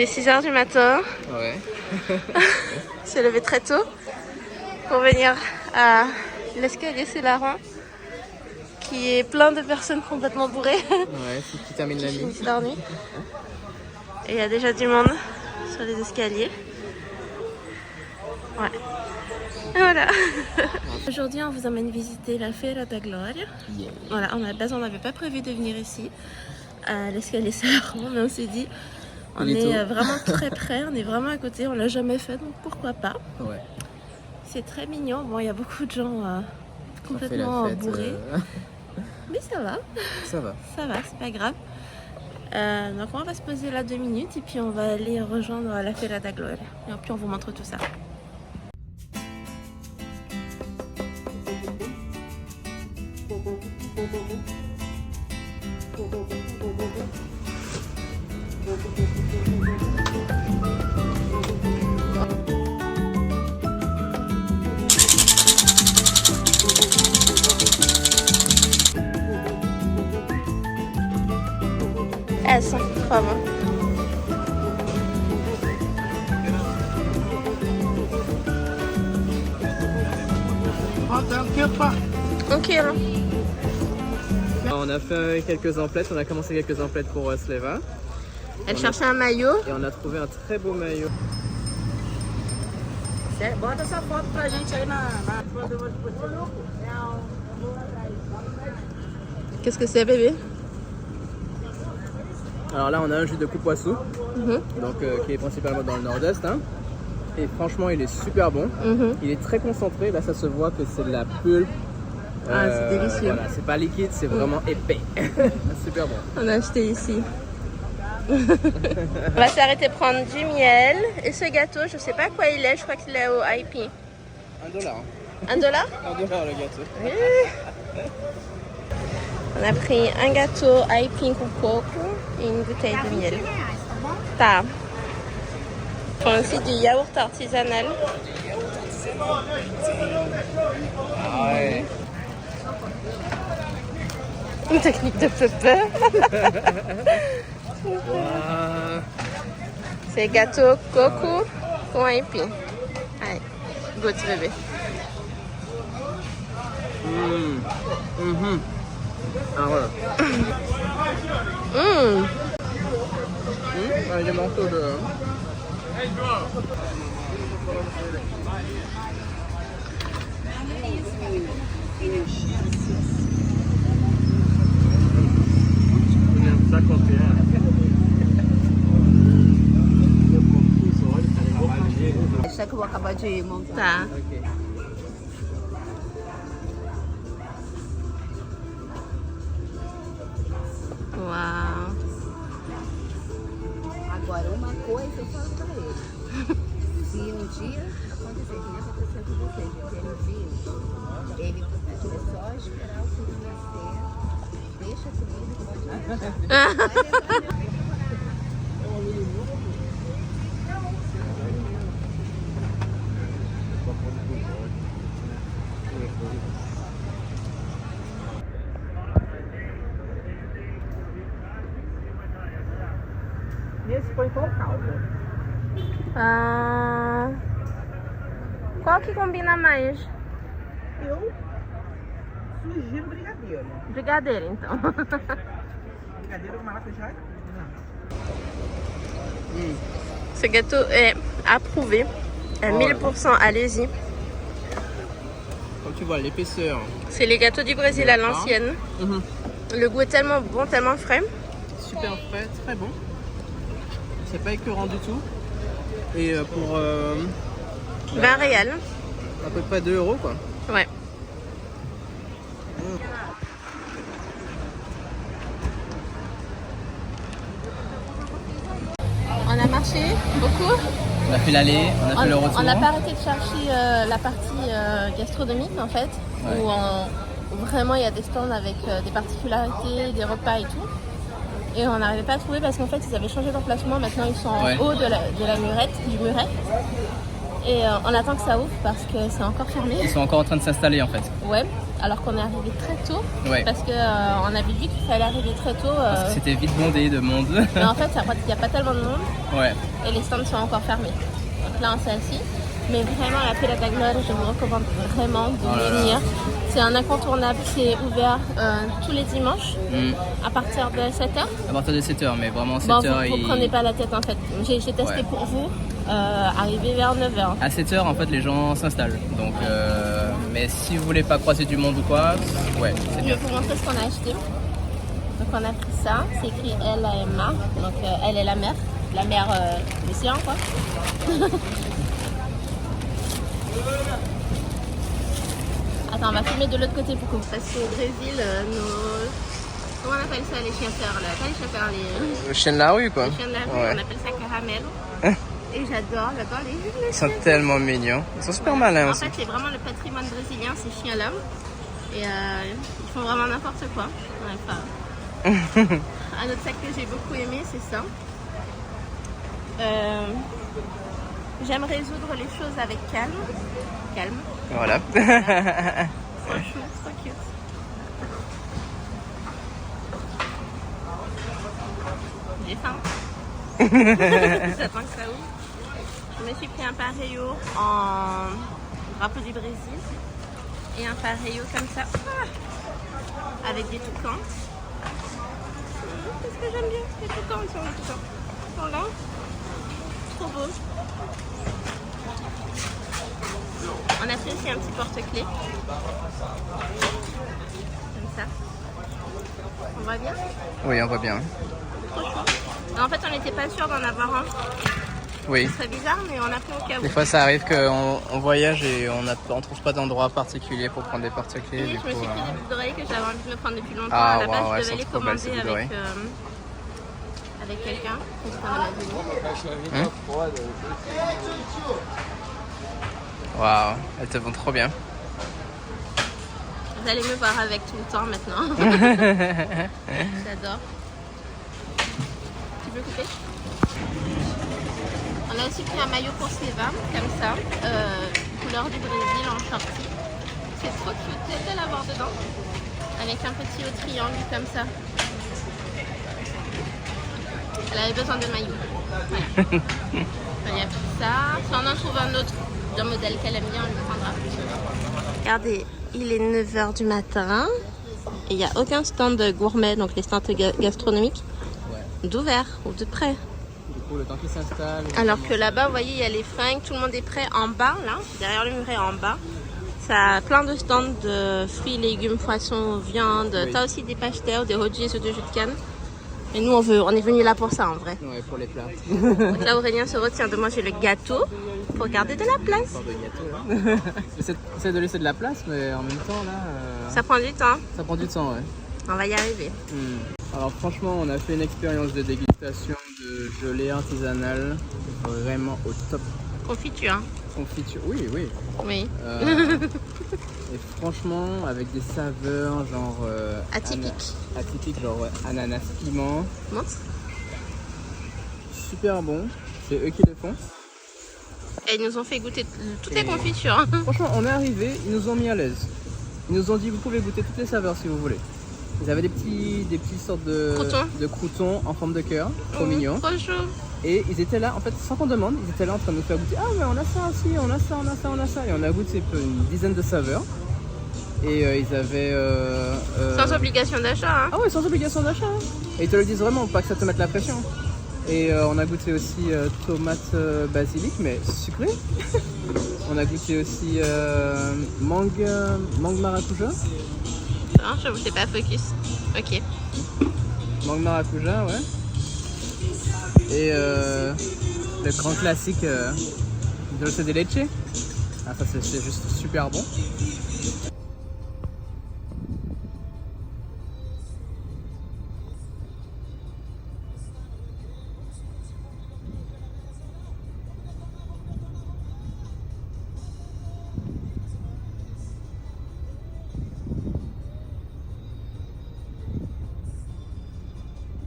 Il est 6h du matin. Ouais. Je suis levée très tôt pour venir à l'escalier Célaron, qui est plein de personnes complètement bourrées. Ouais, c'est qui termine la nuit. Finissent leur nuit. Et il y a déjà du monde sur les escaliers. Ouais. Et voilà. Aujourd'hui, on vous emmène visiter la Feira da Glória. Yeah. Voilà, à la base, on n'avait pas prévu de venir ici, à l'escalier Célaron, mais on s'est dit, on est vraiment très près, on est vraiment à côté, on l'a jamais fait, donc pourquoi pas. Ouais. C'est très mignon. Bon, il y a beaucoup de gens complètement bourrés. Mais ça va. Ça va. Ça va, c'est pas grave. Donc on va se poser là 2 minutes et puis on va aller rejoindre la Feira da Glória. Et puis on vous montre tout ça. Essa, por favor. Un kilo. On a fait quelques emplettes, on a commencé quelques emplettes pour Sleva. Elle cherchait un maillot. Et on a trouvé un très beau maillot. Bota essa foto pra gente aí na... Qu'est-ce que c'est, bébé? Alors là, on a un jus de coupoissou, donc qui est principalement dans le nord-est. Hein. Et franchement, il est super bon. Il est très concentré. Là, ça se voit que c'est de la pulpe. Ah, c'est délicieux. Voilà, c'est pas liquide, c'est vraiment épais. Super bon. On a acheté ici. On va s'arrêter prendre du miel. Et ce gâteau, je sais pas quoi il est, je crois qu'il est au IP. $1. $1? $1 le gâteau. Oui. On a pris un gâteau aipim com coco et une bouteille de miel. Tá. On a aussi du yaourt artisanal. Ah ouais. Une technique de pepper. C'est gâteau coco com aipim. Allez, goûte bébé. Ah voilà. Avec des morceaux de... Essa que eu vou acabar de montar. Tá. Ok. Uau. Agora, uma coisa eu falo pra ele. Se um dia acontecer, que nem aconteceu com vocês, de ter vindo, ele é só esperar o filho nascer, deixa comigo e pode ir. Esse foi qual caldo? Qual que combina mais? Eu sugiro brigadeiro. Brigadeiro, então. Brigadeiro maracujá? Ce gâteau est approuvé à 1000%, allez-y. Comme tu vois, l'épaisseur. C'est les gâteaux du Brésil à l'ancienne. Le goût est tellement bon, tellement frais. Super frais, très bon. C'est pas écœurant du tout. Et pour 20 réals. à peu près 2 € quoi. Ouais. On a marché beaucoup. On a fait l'aller, on a fait le retour. On n'a pas arrêté de chercher la partie gastronomique en fait, Ouais. où vraiment il y a des stands avec des particularités, des repas et tout. Et on n'arrivait pas à trouver parce qu'en fait ils avaient changé d'emplacement, maintenant ils sont en haut de la murette, du muret. Et on attend que ça ouvre parce que c'est encore fermé. Ils sont encore en train de s'installer en fait. Ouais. alors qu'on est arrivé très tôt. Ouais. Parce qu'on avait vu qu'il fallait arriver très tôt. Parce que c'était vite bondé de monde. Mais en fait, il n'y a pas tellement de monde. Ouais. Et les stands sont encore fermés. Donc là, on s'est assis. Mais vraiment, la Pela d'Agnol, je vous recommande vraiment de venir. C'est un incontournable. C'est ouvert tous les dimanches à partir de 7h. À partir de 7h, mais vraiment 7h. Bon, vous prenez pas la tête en fait. J'ai testé pour vous, arrivé vers 9h. À 7h, en fait, les gens s'installent. Donc, mais si vous voulez pas croiser du monde ou quoi, ouais, c'est bien. Je vais vous montrer ce qu'on a acheté. Donc, on a pris ça. C'est écrit LAMA. Donc, elle est la mère de l'océan, quoi. Attends, on va filmer de l'autre côté pour que vous fassiez au Brésil Comment on appelle ça, les chiens peurs là? Pas les chiens peurs, Le chien de la rue, quoi. Les chiens de la rue, Ouais. on appelle ça caramel. Et j'adore les Ils sont chiens. tellement mignons. Ils sont super malins En aussi. fait, c'est vraiment le patrimoine brésilien, ces chiens-là. Et ils font vraiment n'importe quoi. Ouais, enfin, un autre sac que j'ai beaucoup aimé, c'est ça. J'aime résoudre les choses avec calme. Calme. Voilà. Trop chou, trop cute. J'ai faim. J'attends que ça ouvre. Je me suis pris un pareillo en drapeau du Brésil et un pareillo comme ça, avec des toucans. Qu'est-ce que j'aime bien, les toucans, ils sont les toucans. Ils sont là. Trop beau. On a pris aussi un petit porte-clés. Comme ça. On voit bien? Oui, on voit bien. Trop chou. En fait, on n'était pas sûr d'en avoir un. Oui. Ce serait bizarre, mais on a pris au cas où. Des fois, ça arrive qu'on voyage et on trouve pas d'endroit particulier pour prendre des porte-clés. Oui, Du je me coup, suis pris des boucles d'oreilles que j'avais envie de me prendre depuis longtemps. Ah, À la base, wow, ouais, je devais les trop belles, ces commander boucles d'oreilles. avec quelqu'un. Waouh, elles te vont trop bien. Vous allez me voir avec tout le temps maintenant. J'adore. Tu peux couper? On a aussi pris un maillot pour Seva, comme ça, couleur du Brésil en shorty. C'est trop cute, c'est à l'avoir dedans. Avec un petit haut triangle comme ça. Elle avait besoin de maillot. Voilà. Il y a tout ça. Si on en trouve un autre d'un modèle qu'elle aime bien, on le prendra. Regardez, il est 9h du matin. Et il n'y a aucun stand gourmet, donc les stands gastronomiques, d'ouvert ou de prêt. Du coup, le temps qu'ils s'installent. Alors que là-bas, vous voyez, il y a les fringues, tout le monde est prêt en bas, là, derrière le muret en bas. Ça a plein de stands de fruits, légumes, poissons, viande. Oui. T'as aussi des pastel, des rodgies ou de jus de canne. Et nous, on est venu là pour ça, en vrai. Ouais, pour les plats. Donc là, Aurélien se retient de manger le gâteau pour garder de la place. Sorte de gâteau, là. J'essaie de laisser de la place, mais en même temps, là, Ça prend du temps. ça prend du temps, ouais. On va y arriver. Alors franchement, on a fait une expérience de dégustation de gelée artisanale vraiment au top. Confiture, hein. Confiture, oui, oui. Oui. Et franchement, avec des saveurs genre... Atypique. atypiques, genre ananas piment. Montre. Super bon. C'est eux qui le font. Et ils nous ont fait goûter toutes les confitures. Hein. Franchement, on est arrivé, ils nous ont mis à l'aise. Ils nous ont dit, vous pouvez goûter toutes les saveurs si vous voulez. Ils avaient des petites sortes de croutons en forme de cœur, trop mignons. Trop chaud. Et ils étaient là, en fait, sans qu'on demande, ils étaient là en train de nous faire goûter. Ah, mais on a ça aussi, on a ça, on a ça, on a ça. Et on a goûté une dizaine de saveurs. Et ils avaient. Sans obligation d'achat. Hein. Ah, ouais, sans obligation d'achat. Hein. Et ils te le disent vraiment, pas que ça te mette la pression. Et on a goûté aussi tomate basilic, mais sucré. On a goûté aussi mangue maracuja. Non, je vous fais pas focus. Ok. Mangue maracuja, ouais. Et le grand classique dulce de leche. Ah, ça c'est juste super bon.